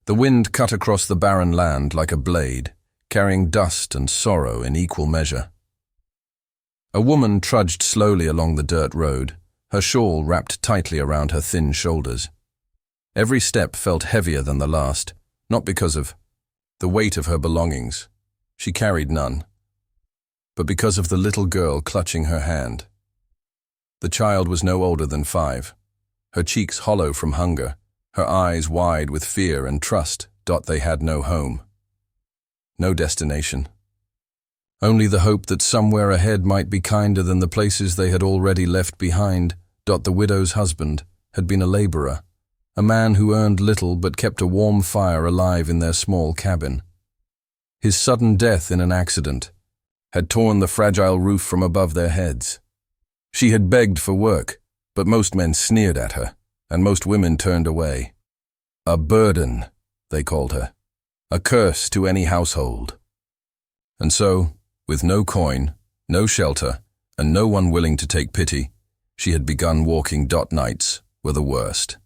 The wind cut across the barren land like a blade, carrying dust and sorrow in equal measure. A woman trudged slowly along the dirt road, her shawl wrapped tightly around her thin shoulders. Every step felt heavier than the last, not because of the weight of her belongings. She carried none, but because of the little girl clutching her hand. The child was no older than 5, her cheeks hollow from hunger, her eyes wide with fear and trust. They had no home, no destination. Only the hope that somewhere ahead might be kinder than the places they had already left behind. The widow's husband had been a laborer, a man who earned little but kept a warm fire alive in their small cabin. His sudden death in an accident had torn the fragile roof from above their heads. She had begged for work, but most men sneered at her, and most women turned away. A burden, they called her, a curse to any household. And so, with no coin, no shelter, and no one willing to take pity, she had begun walking. Nights were the worst.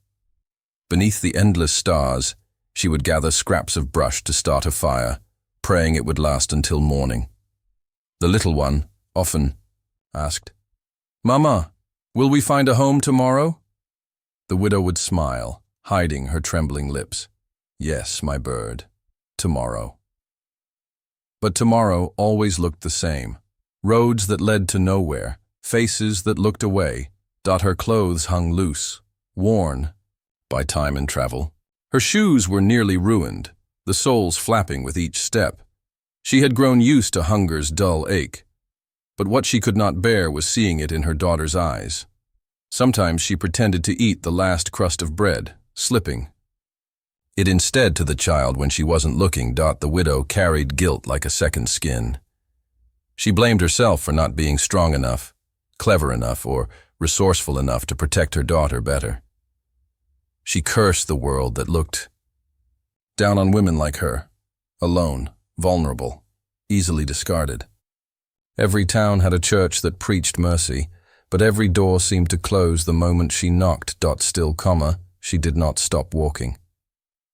Beneath the endless stars, she would gather scraps of brush to start a fire, praying it would last until morning. The little one often asked, "Mama, will we find a home tomorrow?" The widow would smile, hiding her trembling lips. "Yes, my bird, tomorrow." But tomorrow always looked the same. Roads that led to nowhere, faces that looked away. Her clothes hung loose, worn by time and travel. Her shoes were nearly ruined, the soles flapping with each step. She had grown used to hunger's dull ache, but what she could not bear was seeing it in her daughter's eyes. Sometimes she pretended to eat the last crust of bread, slipping it instead to the child when she wasn't looking. The widow carried guilt like a second skin. She blamed herself for not being strong enough, clever enough, or resourceful enough to protect her daughter better. She cursed the world that looked down on women like her, alone, vulnerable, easily discarded. Every town had a church that preached mercy, but every door seemed to close the moment she knocked. Still, she did not stop walking.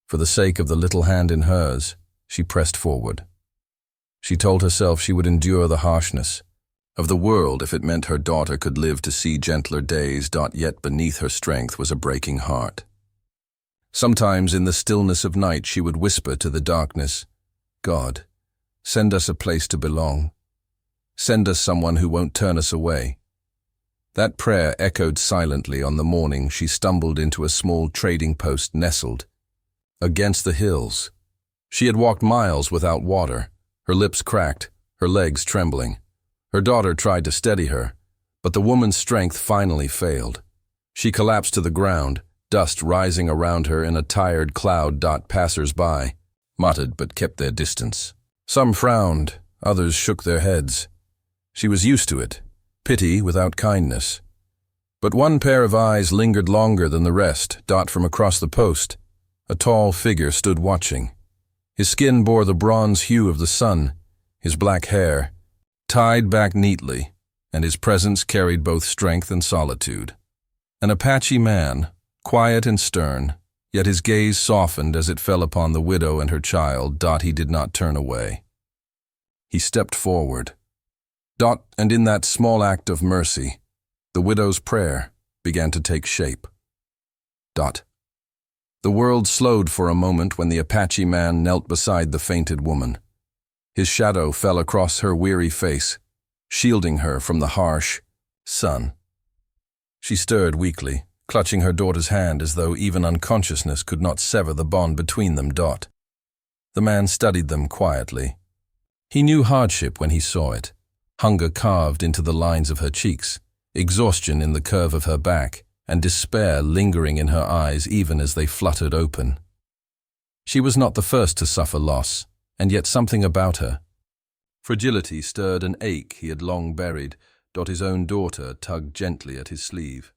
For the sake of the little hand in hers, she pressed forward. She told herself she would endure the harshness of the world if it meant her daughter could live to see gentler days. Yet beneath her strength was a breaking heart. Sometimes in the stillness of night she would whisper to the darkness, "God, send us a place to belong. Send us someone who won't turn us away." That prayer echoed silently on the morning she stumbled into a small trading post nestled against the hills. She had walked miles without water, her lips cracked, her legs trembling. Her daughter tried to steady her, but the woman's strength finally failed. She collapsed to the ground, dust rising around her in a tired cloud. Passers-by muttered but kept their distance. Some frowned, others shook their heads. She was used to it, pity without kindness. But one pair of eyes lingered longer than the rest. From across the post, a tall figure stood watching. His skin bore the bronze hue of the sun, his black hair tied back neatly, and his presence carried both strength and solitude. An Apache man, quiet and stern, yet his gaze softened as it fell upon the widow and her child. He did not turn away. He stepped forward. And in that small act of mercy, the widow's prayer began to take shape. The world slowed for a moment when the Apache man knelt beside the fainted woman. His shadow fell across her weary face, shielding her from the harsh sun. She stirred weakly, clutching her daughter's hand as though even unconsciousness could not sever the bond between them. The man studied them quietly. He knew hardship when he saw it, hunger carved into the lines of her cheeks, exhaustion in the curve of her back, and despair lingering in her eyes even as they fluttered open. She was not the first to suffer loss, and yet something about her fragility stirred an ache he had long buried. His own daughter tugged gently at his sleeve.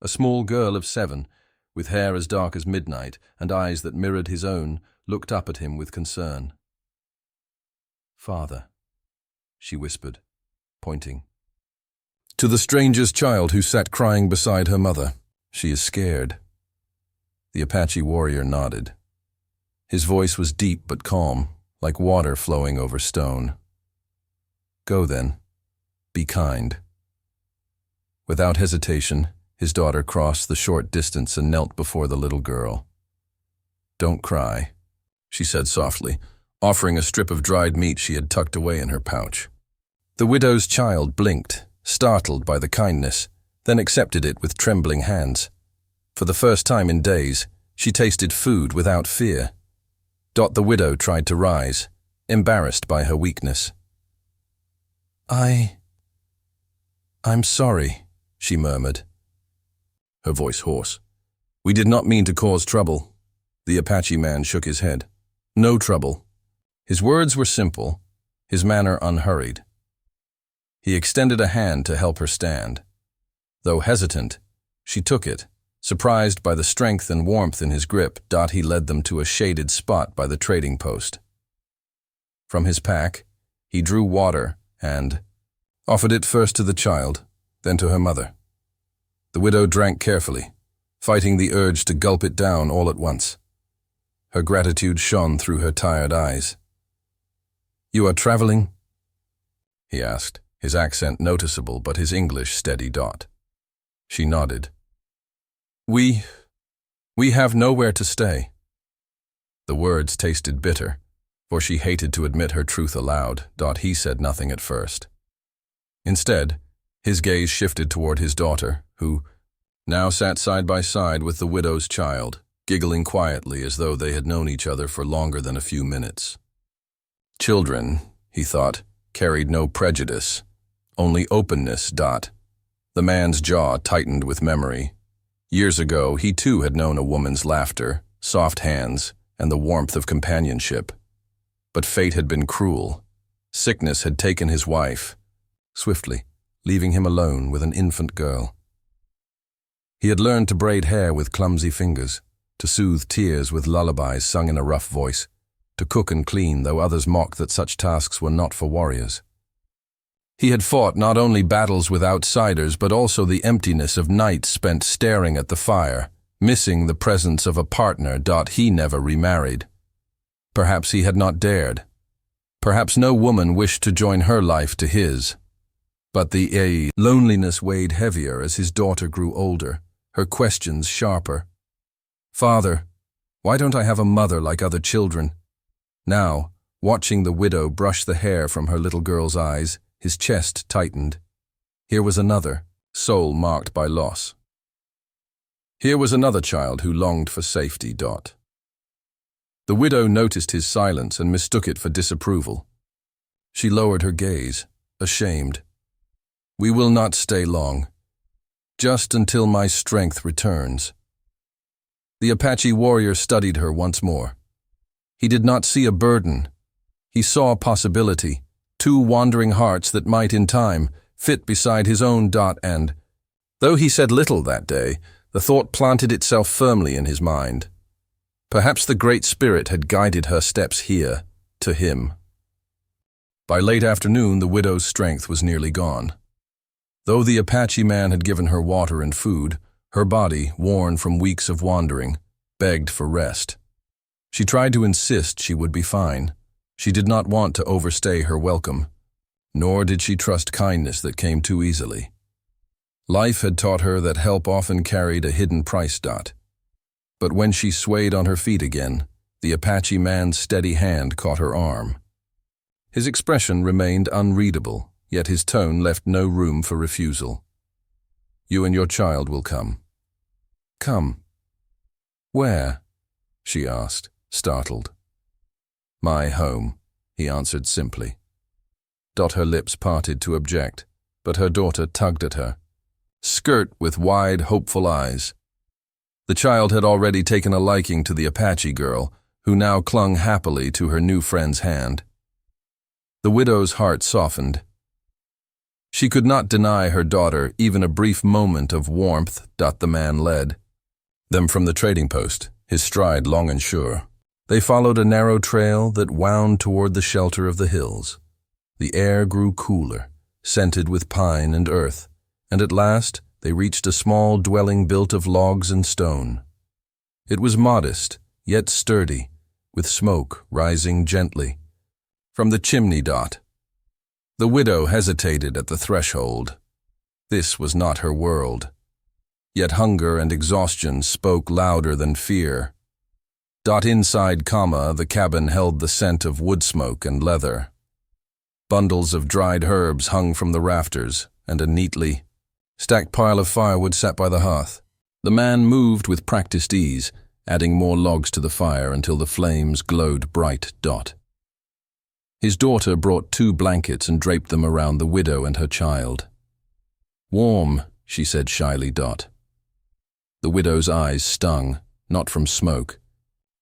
A small girl of 7, with hair as dark as midnight and eyes that mirrored his own, looked up at him with concern. "Father," she whispered, pointing to the stranger's child who sat crying beside her mother. "She is scared." The Apache warrior nodded. His voice was deep but calm, like water flowing over stone. "Go then. Be kind." Without hesitation, his daughter crossed the short distance and knelt before the little girl. "Don't cry," she said softly, offering a strip of dried meat she had tucked away in her pouch. The widow's child blinked, startled by the kindness, then accepted it with trembling hands. For the first time in days, she tasted food without fear. The widow tried to rise, embarrassed by her weakness. I'm sorry," she murmured, her voice hoarse. "We did not mean to cause trouble." The Apache man shook his head. "No trouble." His words were simple, his manner unhurried. He extended a hand to help her stand. Though hesitant, she took it. Surprised by the strength and warmth in his grip, he led them to a shaded spot by the trading post. From his pack, he drew water and offered it first to the child, then to her mother. The widow drank carefully, fighting the urge to gulp it down all at once. Her gratitude shone through her tired eyes. "You are traveling?" he asked, his accent noticeable but his English steady. She nodded. We have nowhere to stay." The words tasted bitter, for she hated to admit her truth aloud. He said nothing at first. Instead, his gaze shifted toward his daughter, who now sat side by side with the widow's child, giggling quietly as though they had known each other for longer than a few minutes. Children, he thought, carried no prejudice, only openness. The man's jaw tightened with memory. Years ago, he too had known a woman's laughter, soft hands, and the warmth of companionship. But fate had been cruel. Sickness had taken his wife, swiftly, leaving him alone with an infant girl. He had learned to braid hair with clumsy fingers, to soothe tears with lullabies sung in a rough voice, to cook and clean, though others mocked that such tasks were not for warriors. He had fought not only battles with outsiders, but also the emptiness of nights spent staring at the fire, missing the presence of a partner. He never remarried. Perhaps he had not dared. Perhaps no woman wished to join her life to his. But the loneliness weighed heavier as his daughter grew older, her questions sharper. "Father, why don't I have a mother like other children?" Now, watching the widow brush the hair from her little girl's eyes, his chest tightened. Here was another, soul marked by loss. Here was another child who longed for safety. The widow noticed his silence and mistook it for disapproval. She lowered her gaze, ashamed. "We will not stay long. Just until my strength returns." The Apache warrior studied her once more. He did not see a burden. He saw a possibility, two wandering hearts that might in time fit beside his own. And, though he said little that day, the thought planted itself firmly in his mind. Perhaps the Great Spirit had guided her steps here, to him. By late afternoon, the widow's strength was nearly gone. Though the Apache man had given her water and food, her body, worn from weeks of wandering, begged for rest. She tried to insist she would be fine. She did not want to overstay her welcome, nor did she trust kindness that came too easily. Life had taught her that help often carried a hidden price. But when she swayed on her feet again, the Apache man's steady hand caught her arm. His expression remained unreadable, yet his tone left no room for refusal. "You and your child will come." "Come." "Where?" she asked, startled. "My home," he answered simply. Her lips parted to object, but her daughter tugged at her skirt with wide, hopeful eyes. The child had already taken a liking to the Apache girl, who now clung happily to her new friend's hand. The widow's heart softened. She could not deny her daughter even a brief moment of warmth. The man led them from the trading post, his stride long and sure. They followed a narrow trail that wound toward the shelter of the hills. The air grew cooler, scented with pine and earth, and at last they reached a small dwelling built of logs and stone. It was modest, yet sturdy, with smoke rising gently from the chimney. The widow hesitated at the threshold. This was not her world. Yet hunger and exhaustion spoke louder than fear. Inside, the cabin held the scent of wood smoke and leather. Bundles of dried herbs hung from the rafters, and a neatly stacked pile of firewood sat by the hearth. The man moved with practiced ease, adding more logs to the fire until the flames glowed bright. His daughter brought 2 blankets and draped them around the widow and her child. "Warm," she said shyly. The widow's eyes stung, not from smoke,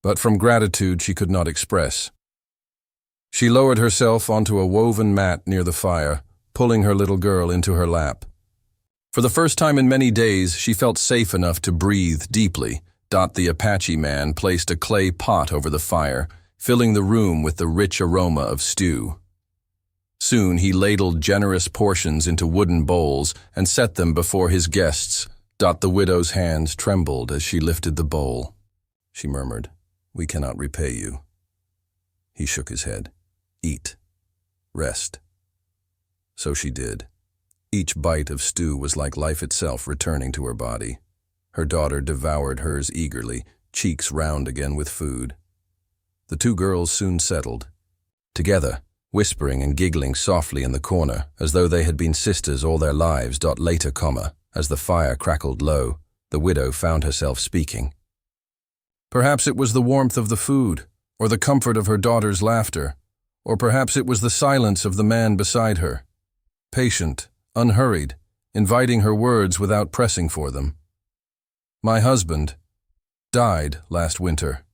but from gratitude she could not express. She lowered herself onto a woven mat near the fire, pulling her little girl into her lap. For the first time in many days, she felt safe enough to breathe deeply. The Apache man placed a clay pot over the fire, filling the room with the rich aroma of stew. Soon he ladled generous portions into wooden bowls and set them before his guests. The widow's hands trembled as she lifted the bowl. She murmured, "We cannot repay you." He shook his head. "Eat. Rest." So she did. Each bite of stew was like life itself returning to her body. Her daughter devoured hers eagerly, cheeks round again with food. The 2 girls soon settled. Together, whispering and giggling softly in the corner, as though they had been sisters all their lives. Later, as the fire crackled low, the widow found herself speaking. Perhaps it was the warmth of the food, or the comfort of her daughter's laughter, or perhaps it was the silence of the man beside her, patient, unhurried, inviting her words without pressing for them. "My husband died last winter,"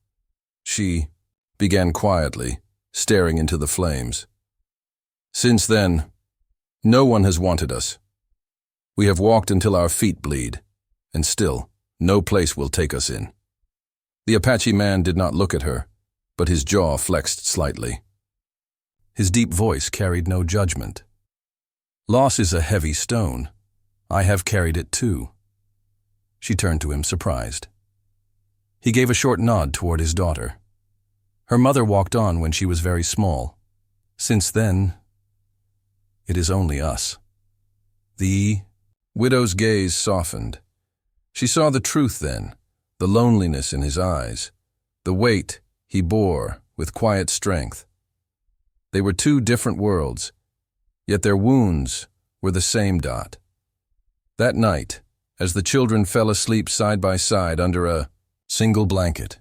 she began quietly, staring into the flames. "Since then, no one has wanted us. We have walked until our feet bleed, and still, no place will take us in." The Apache man did not look at her, but his jaw flexed slightly. His deep voice carried no judgment. "Loss is a heavy stone. I have carried it too." She turned to him, surprised. He gave a short nod toward his daughter. Her mother walked on when she was very small. Since then, it is only us. The widow's gaze softened. She saw the truth then, the loneliness in his eyes, the weight he bore with quiet strength. They were 2 different worlds, yet their wounds were the same. That night, as the children fell asleep side by side under a single blanket,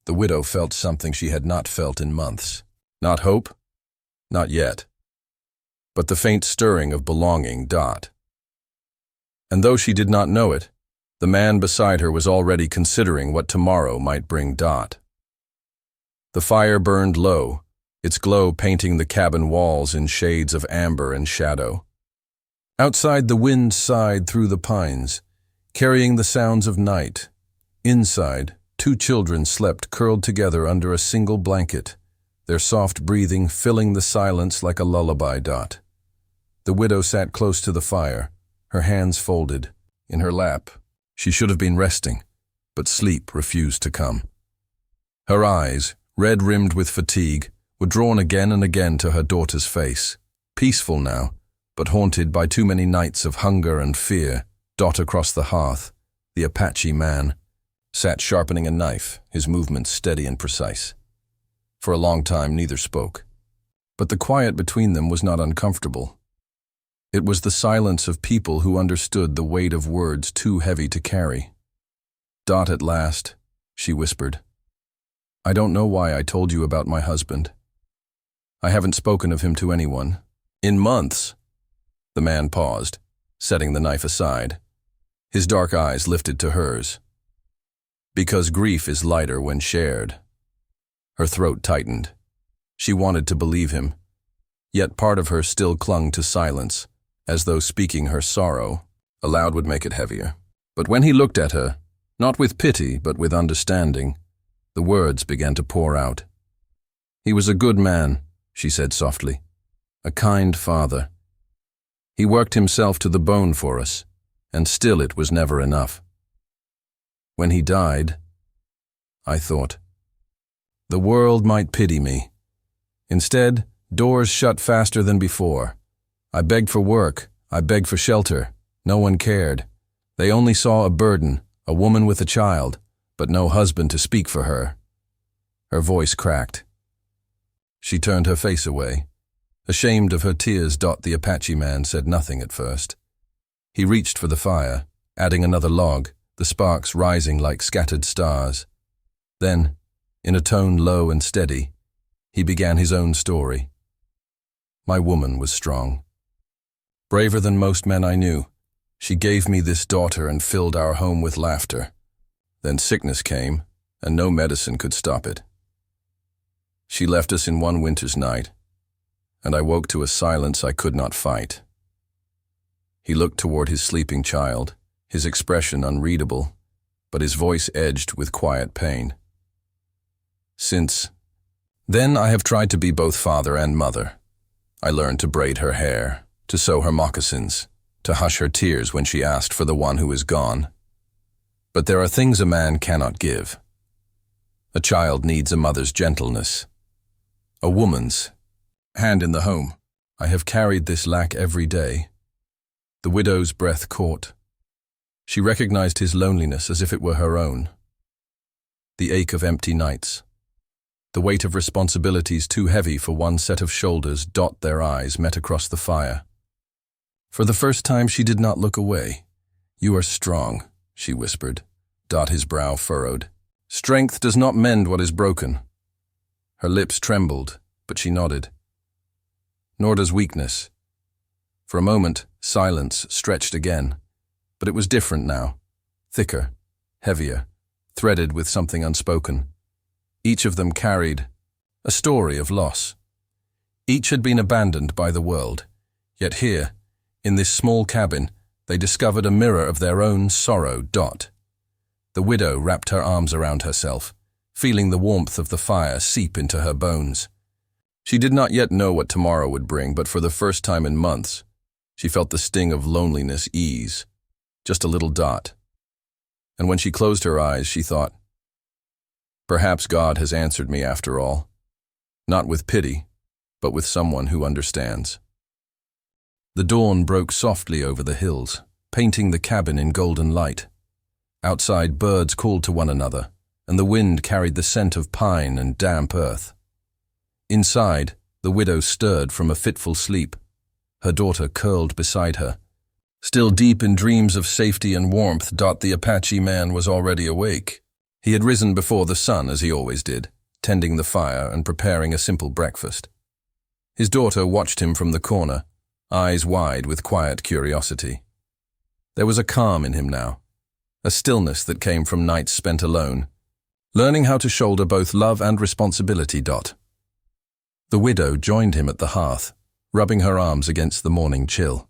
the widow felt something she had not felt in months. Not hope, not yet, but the faint stirring of belonging. And though she did not know it, the man beside her was already considering what tomorrow might bring. The fire burned low, its glow painting the cabin walls in shades of amber and shadow. Outside, the wind sighed through the pines, carrying the sounds of night. Inside, 2 children slept curled together under a single blanket, their soft breathing filling the silence like a lullaby. The widow sat close to the fire, her hands folded. In her lap, she should have been resting, but sleep refused to come. Her eyes, red-rimmed with fatigue, were drawn again and again to her daughter's face. Peaceful now, but haunted by too many nights of hunger and fear. Across the hearth, the Apache man sat sharpening a knife, his movements steady and precise. For a long time, neither spoke. But the quiet between them was not uncomfortable. It was the silence of people who understood the weight of words too heavy to carry. At last, she whispered, "I don't know why I told you about my husband. I haven't spoken of him to anyone. In months." The man paused, setting the knife aside. His dark eyes lifted to hers. "Because grief is lighter when shared." Her throat tightened. She wanted to believe him, yet part of her still clung to silence, as though speaking her sorrow aloud would make it heavier. But when he looked at her, not with pity but with understanding, the words began to pour out. "He was a good man," she said softly, "a kind father. He worked himself to the bone for us, and still it was never enough. When he died, I thought." The world might pity me. Instead, doors shut faster than before. I begged for work. I begged for shelter. No one cared. They only saw a burden, a woman with a child, but no husband to speak for her. Her voice cracked. She turned her face away. Ashamed of her tears, the Apache man said nothing at first. He reached for the fire, adding another log, the sparks rising like scattered stars. Then, in a tone low and steady, he began his own story. My woman was strong. Braver than most men I knew, she gave me this daughter and filled our home with laughter. Then sickness came, and no medicine could stop it. She left us in one winter's night, and I woke to a silence I could not fight. He looked toward his sleeping child, his expression unreadable, but his voice edged with quiet pain. Since then, I have tried to be both father and mother. I learned to braid her hair, to sew her moccasins, to hush her tears when she asked for the one who is gone. But there are things a man cannot give. A child needs a mother's gentleness, a woman's hand in the home. I have carried this lack every day. The widow's breath caught. She recognized his loneliness as if it were her own. The ache of empty nights. The weight of responsibilities too heavy for one set of shoulders. Their eyes met across the fire. For the first time she did not look away. You are strong, she whispered. His brow furrowed. Strength does not mend what is broken. Her lips trembled, but she nodded. Nor does weakness. For a moment, silence stretched again, but it was different now. Thicker, heavier, threaded with something unspoken. Each of them carried a story of loss. Each had been abandoned by the world, yet here, in this small cabin, they discovered a mirror of their own sorrow. The widow wrapped her arms around herself, feeling the warmth of the fire seep into her bones. She did not yet know what tomorrow would bring, but for the first time in months, she felt the sting of loneliness ease, just a little. And when she closed her eyes, she thought, perhaps God has answered me after all, not with pity, but with someone who understands. The dawn broke softly over the hills, painting the cabin in golden light. Outside, birds called to one another, and the wind carried the scent of pine and damp earth. Inside, the widow stirred from a fitful sleep. Her daughter curled beside her. Still deep in dreams of safety and warmth, the Apache man was already awake. He had risen before the sun, as he always did, tending the fire and preparing a simple breakfast. His daughter watched him from the corner, eyes wide with quiet curiosity. There was a calm in him now, a stillness that came from nights spent alone, learning how to shoulder both love and responsibility. The widow joined him at the hearth, rubbing her arms against the morning chill.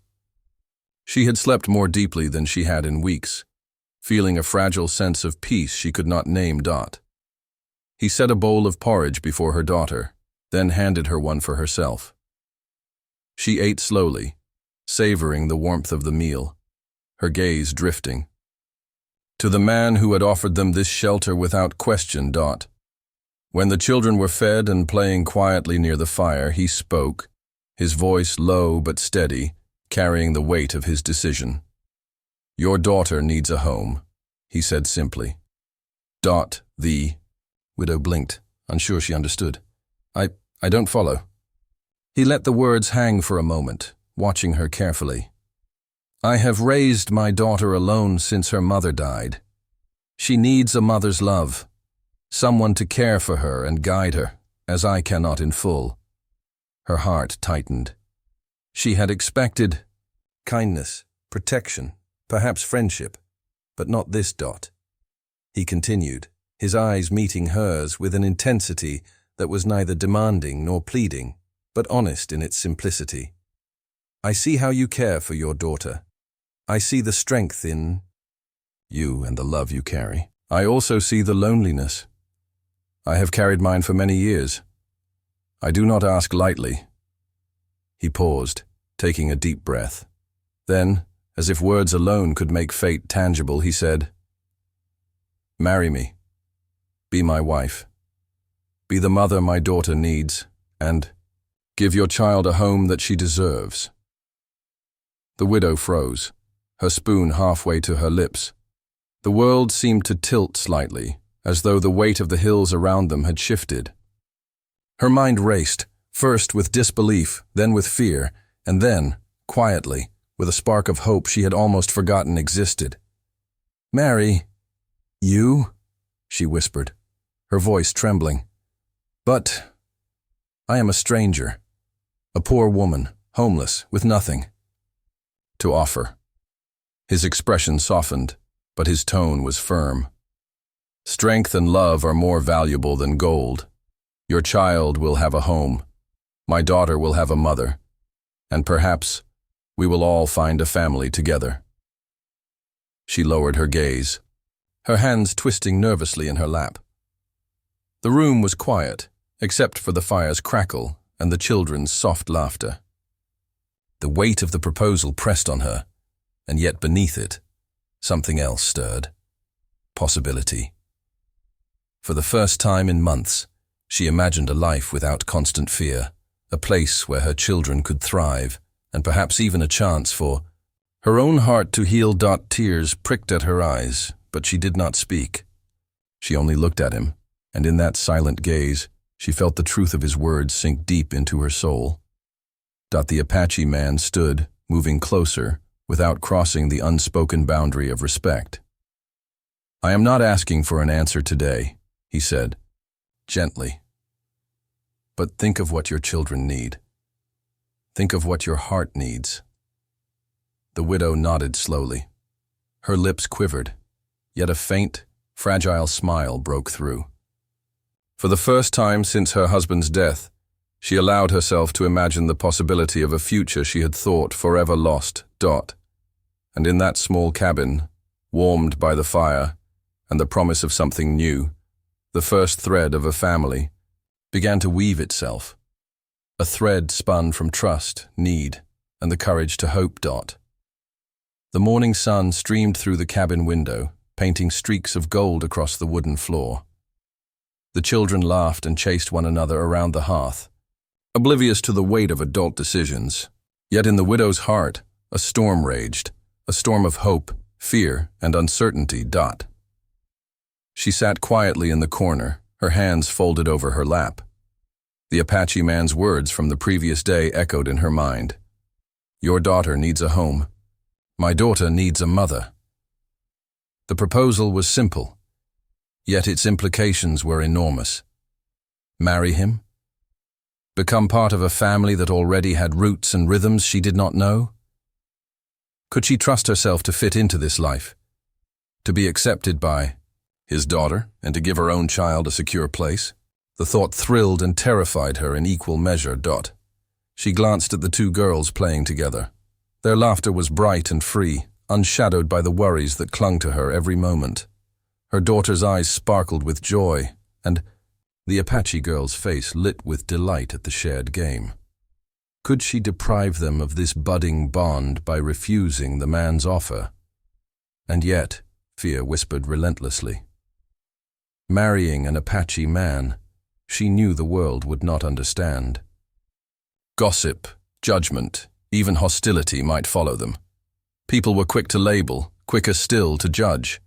She had slept more deeply than she had in weeks, feeling a fragile sense of peace she could not name. He set a bowl of porridge before her daughter, then handed her one for herself. She ate slowly, savoring the warmth of the meal, her gaze drifting. To the man who had offered them this shelter without question. When the children were fed and playing quietly near the fire, he spoke, his voice low but steady, carrying the weight of his decision. Your daughter needs a home, he said simply. The widow blinked, unsure she understood. I don't follow. He let the words hang for a moment, watching her carefully. I have raised my daughter alone since her mother died. She needs a mother's love, someone to care for her and guide her, as I cannot in full. Her heart tightened. She had expected kindness, protection, perhaps friendship, but not this. He continued, his eyes meeting hers with an intensity that was neither demanding nor pleading, but honest in its simplicity. I see how you care for your daughter. I see the strength in you and the love you carry. I also see the loneliness. I have carried mine for many years. I do not ask lightly. He paused, taking a deep breath. Then, as if words alone could make fate tangible, he said, Marry me. Be my wife. Be the mother my daughter needs, and give your child a home that she deserves." The widow froze, her spoon halfway to her lips. The world seemed to tilt slightly, as though the weight of the hills around them had shifted. Her mind raced, first with disbelief, then with fear, and then, quietly, with a spark of hope she had almost forgotten existed. "Mary, you?" she whispered, her voice trembling. "But I am a stranger, a poor woman, homeless, with nothing to offer." His expression softened, but his tone was firm. "Strength and love are more valuable than gold. Your child will have a home. My daughter will have a mother. And perhaps we will all find a family together." She lowered her gaze, her hands twisting nervously in her lap. The room was quiet, except for the fire's crackle and the children's soft laughter. The weight of the proposal pressed on her, and yet beneath it, something else stirred. Possibility. For the first time in months, she imagined a life without constant fear, a place where her children could thrive, and perhaps even a chance for her own heart to heal. Tears pricked at her eyes, but she did not speak. She only looked at him, and in that silent gaze, she felt the truth of his words sink deep into her soul. The Apache man stood, moving closer, without crossing the unspoken boundary of respect. "I am not asking for an answer today," he said, gently. "But think of what your children need. Think of what your heart needs." The widow nodded slowly. Her lips quivered, yet a faint, fragile smile broke through. For the first time since her husband's death, she allowed herself to imagine the possibility of a future she had thought forever lost. And in that small cabin, warmed by the fire and the promise of something new, the first thread of a family began to weave itself. A thread spun from trust, need, and the courage to hope. The morning sun streamed through the cabin window, painting streaks of gold across the wooden floor. The children laughed and chased one another around the hearth, oblivious to the weight of adult decisions. Yet in the widow's heart, a storm raged, a storm of hope, fear, and uncertainty. She sat quietly in the corner, her hands folded over her lap. The Apache man's words from the previous day echoed in her mind. "Your daughter needs a home. My daughter needs a mother." The proposal was simple, yet its implications were enormous. Marry him? Become part of a family that already had roots and rhythms she did not know? Could she trust herself to fit into this life? To be accepted by his daughter and to give her own child a secure place? The thought thrilled and terrified her in equal measure. She glanced at the two girls playing together. Their laughter was bright and free, unshadowed by the worries that clung to her every moment. Her daughter's eyes sparkled with joy, and the Apache girl's face lit with delight at the shared game. Could she deprive them of this budding bond by refusing the man's offer? And yet, fear whispered relentlessly. Marrying an Apache man, she knew the world would not understand. Gossip, judgment, even hostility might follow them. People were quick to label, quicker still to judge.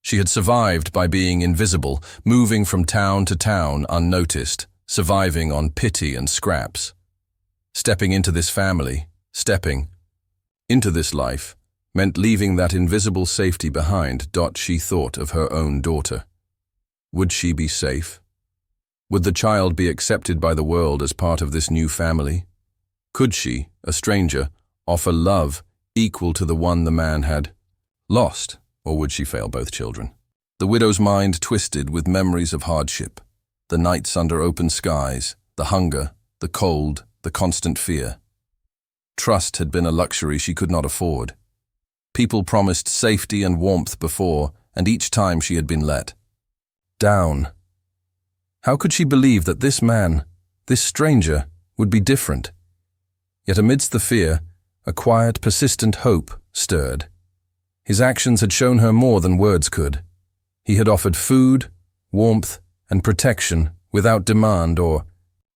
She had survived by being invisible, moving from town to town unnoticed, surviving on pity and scraps. Stepping into this family, stepping into this life, meant leaving that invisible safety behind. She thought of her own daughter. Would she be safe? Would the child be accepted by the world as part of this new family? Could she, a stranger, offer love equal to the one the man had lost, or would she fail both children? The widow's mind twisted with memories of hardship, the nights under open skies, the hunger, the cold, the constant fear. Trust had been a luxury she could not afford. People promised safety and warmth before, and each time she had been let down. How could she believe that this man, this stranger, would be different? Yet amidst the fear, a quiet, persistent hope stirred. His actions had shown her more than words could. He had offered food, warmth, and protection without demand or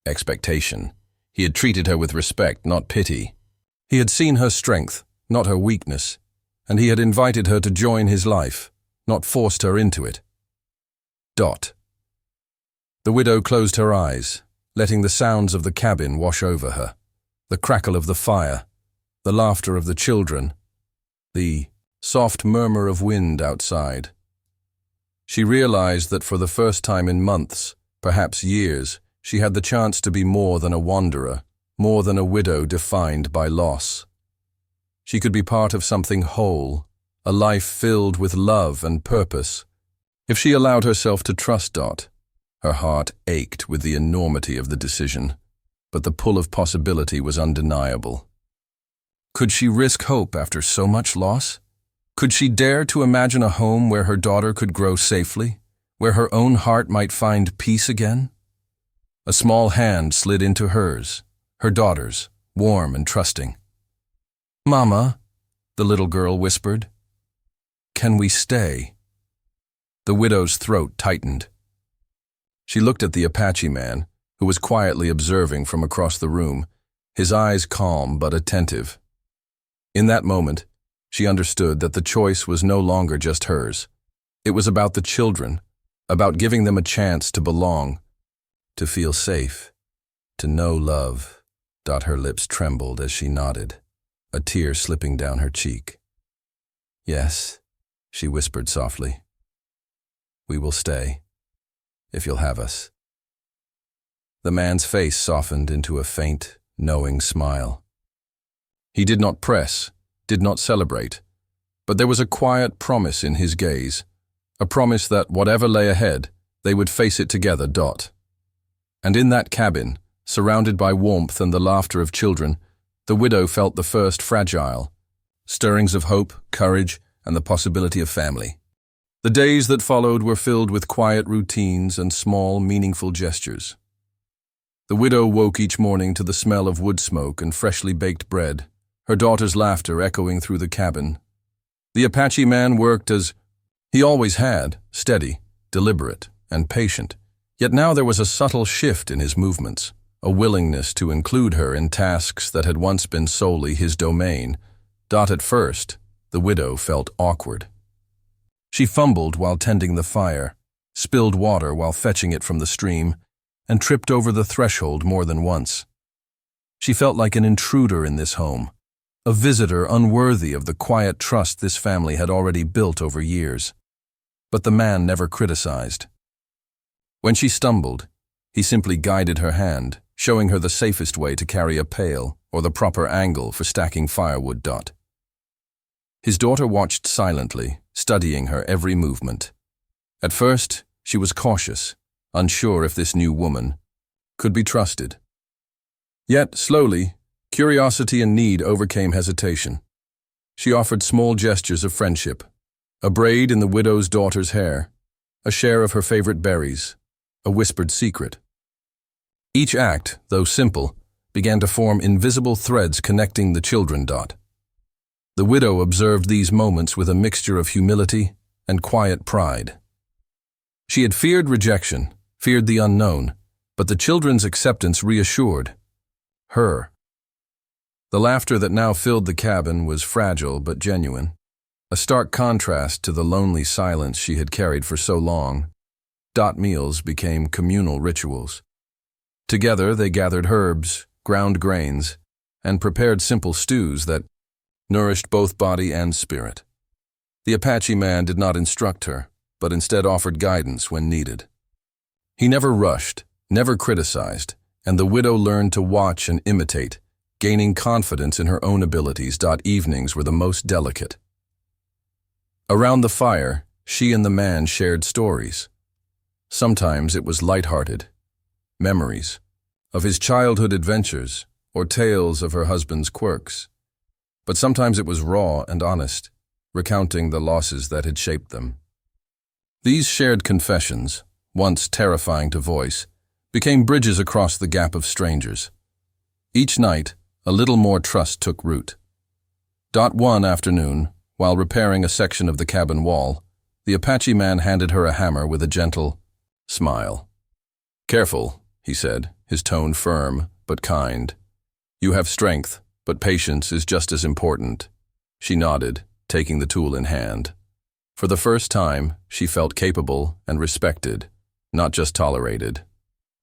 expectation. He had treated her with respect, not pity. He had seen her strength, not her weakness, and he had invited her to join his life, not forced her into it. Dot. The widow closed her eyes, letting the sounds of the cabin wash over her. The crackle of the fire, the laughter of the children, the soft murmur of wind outside. She realized that for the first time in months, perhaps years, she had the chance to be more than a wanderer, more than a widow defined by loss. She could be part of something whole, a life filled with love and purpose. If she allowed herself to trust Dot, her heart ached with the enormity of the decision, but the pull of possibility was undeniable. Could she risk hope after so much loss? Could she dare to imagine a home where her daughter could grow safely, where her own heart might find peace again? A small hand slid into hers, her daughter's, warm and trusting. "Mama," the little girl whispered, "can we stay?" The widow's throat tightened. She looked at the Apache man, who was quietly observing from across the room, his eyes calm but attentive. In that moment, she understood that the choice was no longer just hers. It was about the children, about giving them a chance to belong, to feel safe, to know love. Her lips trembled as she nodded, a tear slipping down her cheek. "Yes," she whispered softly. "We will stay, if you'll have us." The man's face softened into a faint, knowing smile. He did not press, did not celebrate, but there was a quiet promise in his gaze, a promise that whatever lay ahead, they would face it together. And in that cabin, surrounded by warmth and the laughter of children, the widow felt the first fragile stirrings of hope, courage, and the possibility of family. The days that followed were filled with quiet routines and small, meaningful gestures. The widow woke each morning to the smell of wood smoke and freshly baked bread, her daughter's laughter echoing through the cabin. The Apache man worked as he always had, steady, deliberate, and patient. Yet now there was a subtle shift in his movements, a willingness to include her in tasks that had once been solely his domain. At first, the widow felt awkward. She fumbled while tending the fire, spilled water while fetching it from the stream, and tripped over the threshold more than once. She felt like an intruder in this home, a visitor unworthy of the quiet trust this family had already built over years. But the man never criticized. When she stumbled, he simply guided her hand, showing her the safest way to carry a pail or the proper angle for stacking firewood. His daughter watched silently, studying her every movement. At first, she was cautious, unsure if this new woman could be trusted. Yet, slowly, curiosity and need overcame hesitation. She offered small gestures of friendship, a braid in the widow's daughter's hair, a share of her favorite berries, a whispered secret. Each act, though simple, began to form invisible threads connecting the children. The widow observed these moments with a mixture of humility and quiet pride. She had feared rejection, feared the unknown, but the children's acceptance reassured her. The laughter that now filled the cabin was fragile but genuine, a stark contrast to the lonely silence she had carried for so long. Meals became communal rituals. Together they gathered herbs, ground grains, and prepared simple stews that nourished both body and spirit. The Apache man did not instruct her, but instead offered guidance when needed. He never rushed, never criticized, and the widow learned to watch and imitate, gaining confidence in her own abilities. Evenings were the most delicate. Around the fire, she and the man shared stories. Sometimes it was lighthearted, memories of his childhood adventures or tales of her husband's quirks. But sometimes it was raw and honest, recounting the losses that had shaped them. These shared confessions, once terrifying to voice, became bridges across the gap of strangers. Each night, a little more trust took root. One afternoon, while repairing a section of the cabin wall, the Apache man handed her a hammer with a gentle smile. Careful, he said, his tone firm but kind. You have strength, but patience is just as important. She nodded, taking the tool in hand. For the first time, she felt capable and respected, not just tolerated.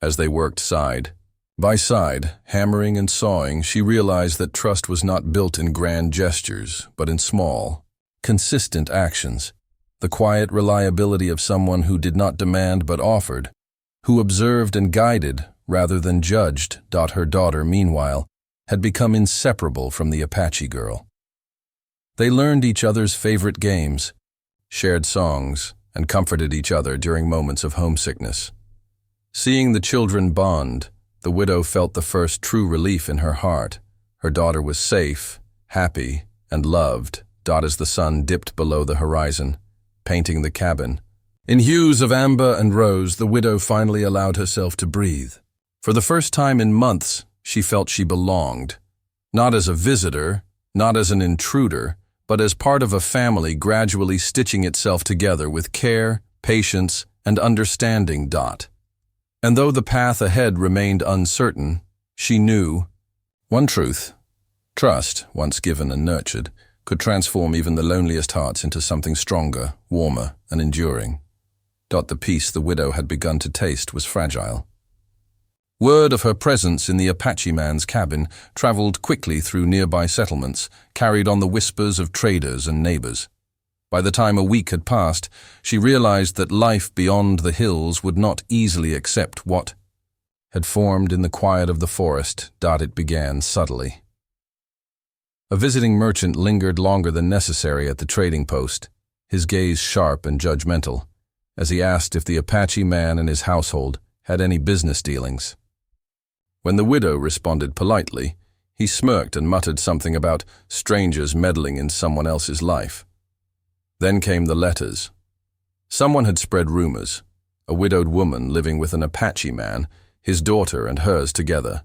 As they worked side by side, hammering and sawing, she realized that trust was not built in grand gestures, but in small, consistent actions. The quiet reliability of someone who did not demand but offered, who observed and guided rather than judged. Her daughter, meanwhile, had become inseparable from the Apache girl. They learned each other's favorite games, shared songs, and comforted each other during moments of homesickness. Seeing the children bond, the widow felt the first true relief in her heart. Her daughter was safe, happy, and loved. As the sun dipped below the horizon, painting the cabin in hues of amber and rose, the widow finally allowed herself to breathe. For the first time in months, she felt she belonged, not as a visitor, not as an intruder, but as part of a family gradually stitching itself together with care, patience, and understanding. And though the path ahead remained uncertain, she knew one truth: trust, once given and nurtured, could transform even the loneliest hearts into something stronger, warmer, and enduring. The peace the widow had begun to taste was fragile. Word of her presence in the Apache man's cabin traveled quickly through nearby settlements, carried on the whispers of traders and neighbors. By the time a week had passed, she realized that life beyond the hills would not easily accept what had formed in the quiet of the forest. It began subtly. A visiting merchant lingered longer than necessary at the trading post, his gaze sharp and judgmental, as he asked if the Apache man and his household had any business dealings. When the widow responded politely, he smirked and muttered something about strangers meddling in someone else's life. Then came the letters. Someone had spread rumors, a widowed woman living with an Apache man, his daughter and hers together,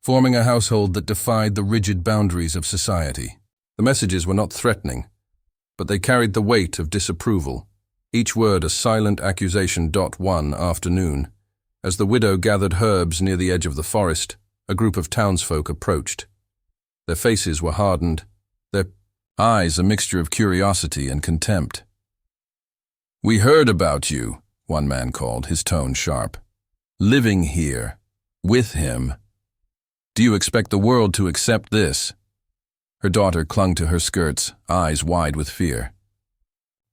forming a household that defied the rigid boundaries of society. The messages were not threatening, but they carried the weight of disapproval, each word a silent accusation. One afternoon, as the widow gathered herbs near the edge of the forest, a group of townsfolk approached. Their faces were hardened, their eyes a mixture of curiosity and contempt. "We heard about you," one man called, his tone sharp. "Living here, with him. Do you expect the world to accept this?" Her daughter clung to her skirts, eyes wide with fear.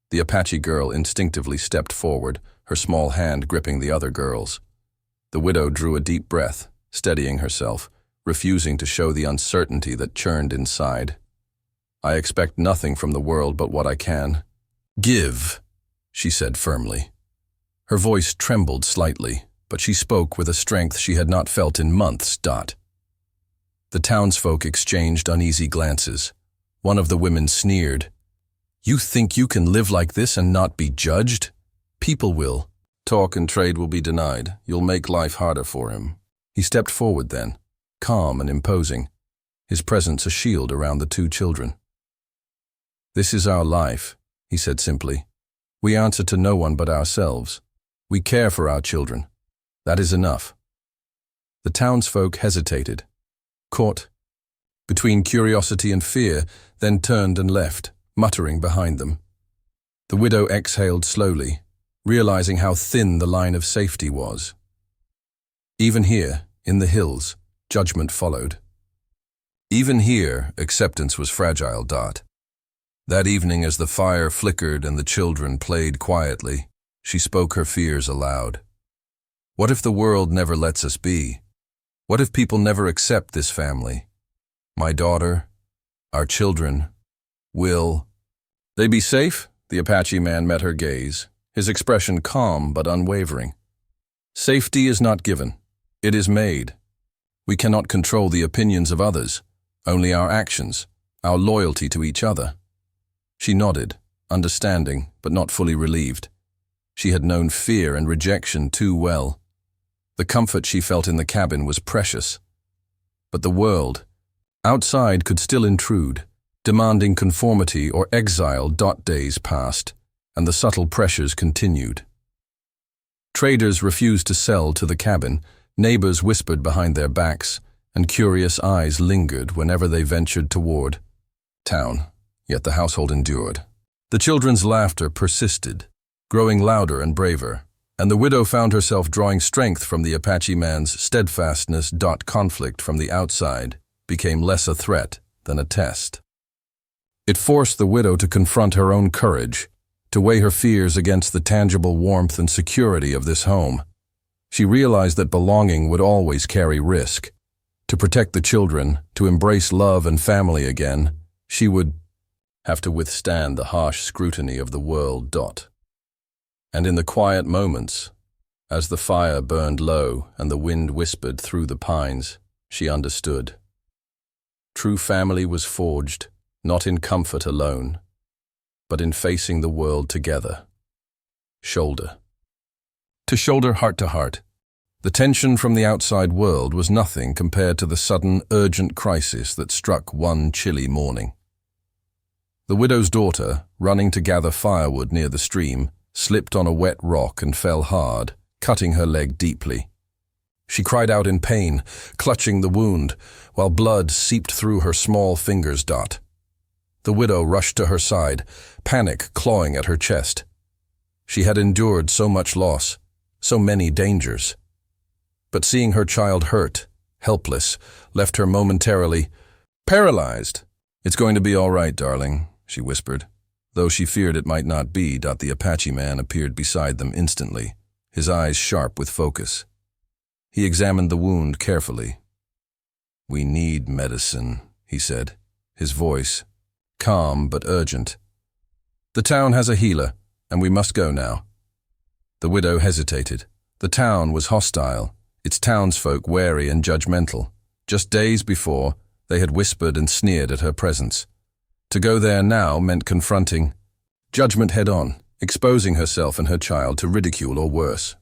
The Apache girl instinctively stepped forward, her small hand gripping the other girl's. The widow drew a deep breath, steadying herself, refusing to show the uncertainty that churned inside. "I expect nothing from the world but what I can give," she said firmly. Her voice trembled slightly, but she spoke with a strength she had not felt in months. The townsfolk exchanged uneasy glances. One of the women sneered. "You think you can live like this and not be judged? People will. Talk and trade will be denied. You'll make life harder for him." He stepped forward then, calm and imposing, his presence a shield around the two children. "This is our life," he said simply. "We answer to no one but ourselves. We care for our children. That is enough." The townsfolk hesitated, caught between curiosity and fear, then turned and left, muttering behind them. The widow exhaled slowly, realizing how thin the line of safety was. Even here, in the hills, judgment followed. Even here, acceptance was fragile. That evening, as the fire flickered and the children played quietly, she spoke her fears aloud. "What if the world never lets us be? What if people never accept this family? My daughter, our children, will they be safe?" The Apache man met her gaze, his expression calm but unwavering. "Safety is not given. It is made. We cannot control the opinions of others, only our actions, our loyalty to each other." She nodded, understanding but not fully relieved. She had known fear and rejection too well. The comfort she felt in the cabin was precious. But the world outside could still intrude, demanding conformity or exile. Days passed, and the subtle pressures continued. Traders refused to sell to the cabin, neighbors whispered behind their backs, and curious eyes lingered whenever they ventured toward town, yet the household endured. The children's laughter persisted, growing louder and braver, and the widow found herself drawing strength from the Apache man's steadfastness. Conflict from the outside became less a threat than a test. It forced the widow to confront her own courage, to weigh her fears against the tangible warmth and security of this home. She realized that belonging would always carry risk. To protect the children, to embrace love and family again, she would have to withstand the harsh scrutiny of the world. And in the quiet moments, as the fire burned low and the wind whispered through the pines, she understood. True family was forged, not in comfort alone, but in facing the world together, shoulder to shoulder, heart to heart. The tension from the outside world was nothing compared to the sudden, urgent crisis that struck one chilly morning. The widow's daughter, running to gather firewood near the stream, slipped on a wet rock and fell hard, cutting her leg deeply. She cried out in pain, clutching the wound, while blood seeped through her small fingers. The widow rushed to her side, panic clawing at her chest. She had endured so much loss, so many dangers. But seeing her child hurt, helpless, left her momentarily paralyzed. "It's going to be all right, darling," she whispered. Though she feared it might not be. The Apache man appeared beside them instantly, his eyes sharp with focus. He examined the wound carefully. "We need medicine," he said, his voice calm but urgent. "The town has a healer, and we must go now." The widow hesitated. The town was hostile, its townsfolk wary and judgmental. Just days before, they had whispered and sneered at her presence. To go there now meant confronting judgment head-on, exposing herself and her child to ridicule or worse.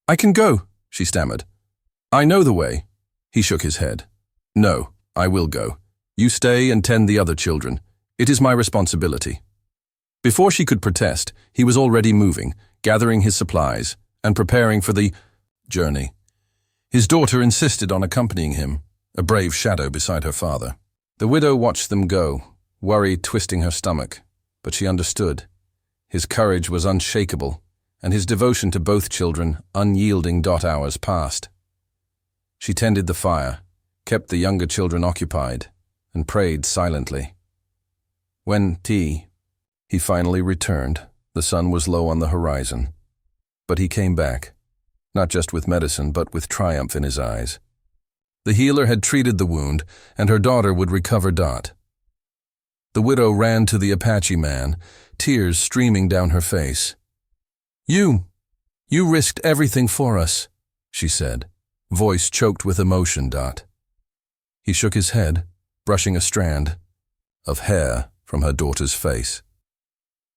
I can go," she stammered. "I know the way." He shook his head. "No, I will go. You stay and tend the other children. It is my responsibility." Before she could protest, he was already moving, gathering his supplies, and preparing for the journey. His daughter insisted on accompanying him, a brave shadow beside her father. The widow watched them go, worry twisting her stomach, but she understood. His courage was unshakable, and his devotion to both children unyielding. Hours passed. She tended the fire, kept the younger children occupied, and prayed silently. When he finally returned, the sun was low on the horizon. But he came back, not just with medicine, but with triumph in his eyes. The healer had treated the wound, and her daughter would recover. The widow ran to the Apache man, tears streaming down her face. You risked everything for us," she said, voice choked with emotion. He shook his head, brushing a strand of hair from her daughter's face.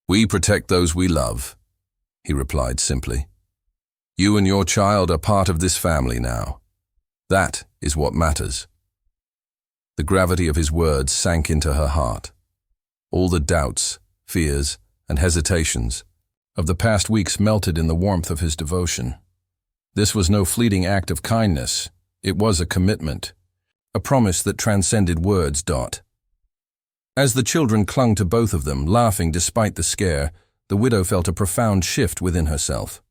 "We protect those we love," he replied simply. "You and your child are part of this family now. That is what matters." The gravity of his words sank into her heart. All the doubts, fears, and hesitations of the past weeks melted in the warmth of his devotion. This was no fleeting act of kindness. It was a commitment, a promise that transcended words. As the children clung to both of them, laughing despite the scare, the widow felt a profound shift within herself.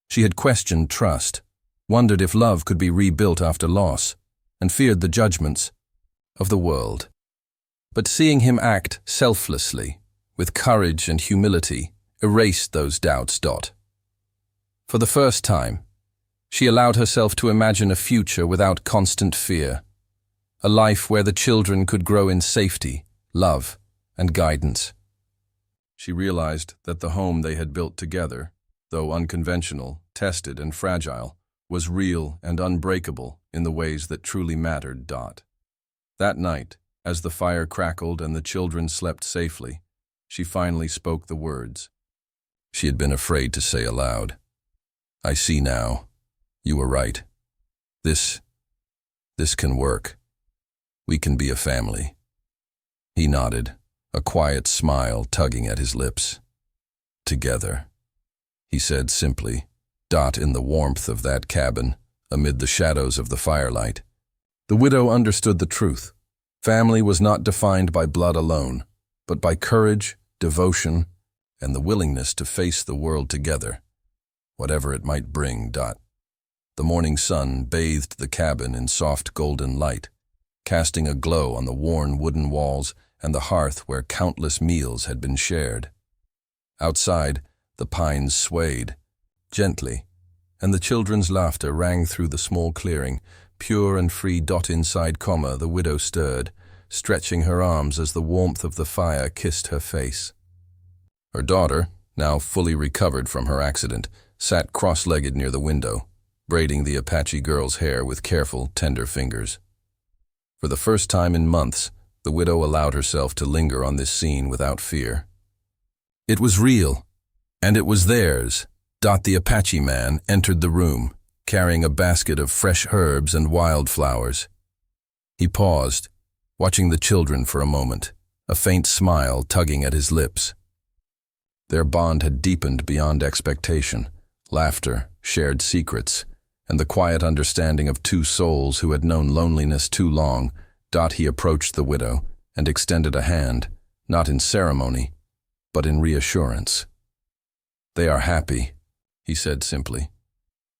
She had questioned trust, wondered if love could be rebuilt after loss, and feared the judgments of the world. But seeing him act selflessly, with courage and humility, erased those doubts. For the first time, she allowed herself to imagine a future without constant fear, a life where the children could grow in safety, love, and guidance. She realized that the home they had built together, though unconventional, tested, and fragile, was real and unbreakable in the ways that truly mattered. That night, as the fire crackled and the children slept safely, she finally spoke the words she had been afraid to say aloud. "I see now. You were right. This can work. We can be a family." He nodded, a quiet smile tugging at his lips. "Together," he said simply, In the warmth of that cabin, amid the shadows of the firelight, the widow understood the truth. Family was not defined by blood alone, but by courage, devotion, and the willingness to face the world together, whatever it might bring. The morning sun bathed the cabin in soft golden light, casting a glow on the worn wooden walls and the hearth where countless meals had been shared. Outside, the pines swayed, gently, and the children's laughter rang through the small clearing, pure and free. Inside, the widow stirred, stretching her arms as the warmth of the fire kissed her face. Her daughter, now fully recovered from her accident, sat cross-legged near the window, braiding the Apache girl's hair with careful, tender fingers. For the first time in months, the widow allowed herself to linger on this scene without fear. It was real, and it was theirs. The Apache man entered the room, carrying a basket of fresh herbs and wildflowers. He paused, watching the children for a moment, a faint smile tugging at his lips. Their bond had deepened beyond expectation, laughter, shared secrets, and the quiet understanding of two souls who had known loneliness too long. He approached the widow and extended a hand, not in ceremony, but in reassurance. "They are happy," he said simply.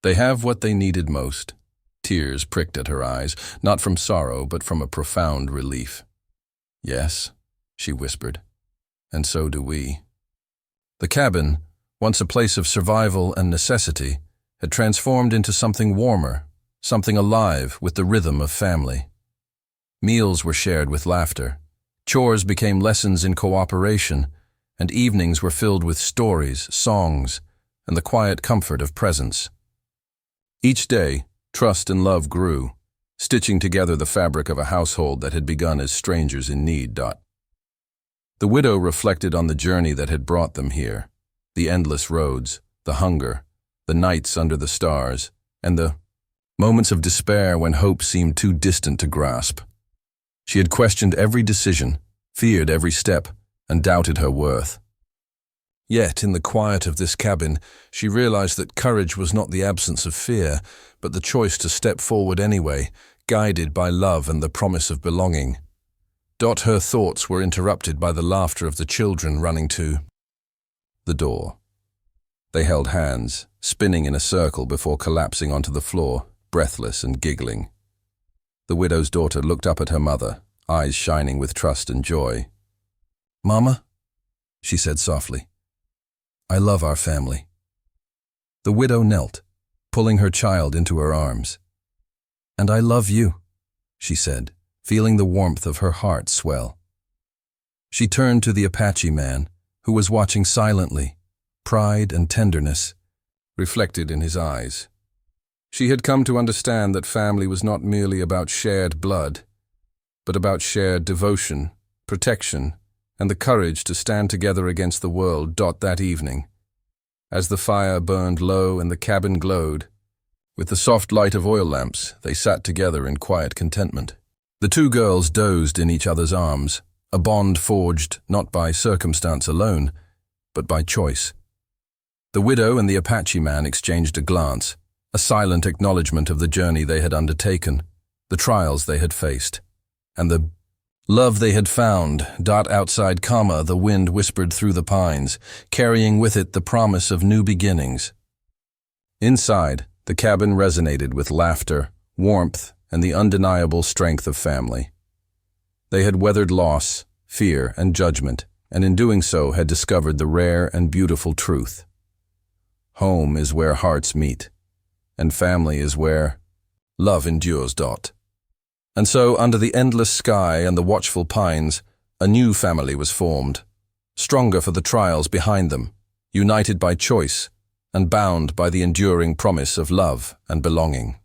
"They have what they needed most." Tears pricked at her eyes, not from sorrow, but from a profound relief. "Yes," she whispered, "and so do we." The cabin, once a place of survival and necessity, had transformed into something warmer, something alive with the rhythm of family. Meals were shared with laughter, chores became lessons in cooperation, and evenings were filled with stories, songs, and the quiet comfort of presence. Each day, trust and love grew, stitching together the fabric of a household that had begun as strangers in need. The widow reflected on the journey that had brought them here, the endless roads, the hunger, the nights under the stars, and the moments of despair when hope seemed too distant to grasp. She had questioned every decision, feared every step, and doubted her worth. Yet, in the quiet of this cabin, she realized that courage was not the absence of fear, but the choice to step forward anyway, guided by love and the promise of belonging. Her thoughts were interrupted by the laughter of the children running to the door. They held hands, spinning in a circle before collapsing onto the floor, breathless and giggling. The widow's daughter looked up at her mother, eyes shining with trust and joy. "Mama," she said softly, "I love our family." The widow knelt, pulling her child into her arms. "And I love you," she said, feeling the warmth of her heart swell. She turned to the Apache man, who was watching silently, pride and tenderness reflected in his eyes. She had come to understand that family was not merely about shared blood, but about shared devotion, protection, and the courage to stand together against the world. That evening, as the fire burned low and the cabin glowed, with the soft light of oil lamps, they sat together in quiet contentment. The two girls dozed in each other's arms, a bond forged not by circumstance alone, but by choice. The widow and the Apache man exchanged a glance, a silent acknowledgement of the journey they had undertaken, the trials they had faced, and the love they had found. Outside, the wind whispered through the pines, carrying with it the promise of new beginnings. Inside, the cabin resonated with laughter, warmth, and the undeniable strength of family. They had weathered loss, fear, and judgment, and in doing so had discovered the rare and beautiful truth. Home is where hearts meet, and family is where love endures. And so, under the endless sky and the watchful pines, a new family was formed, stronger for the trials behind them, united by choice, and bound by the enduring promise of love and belonging.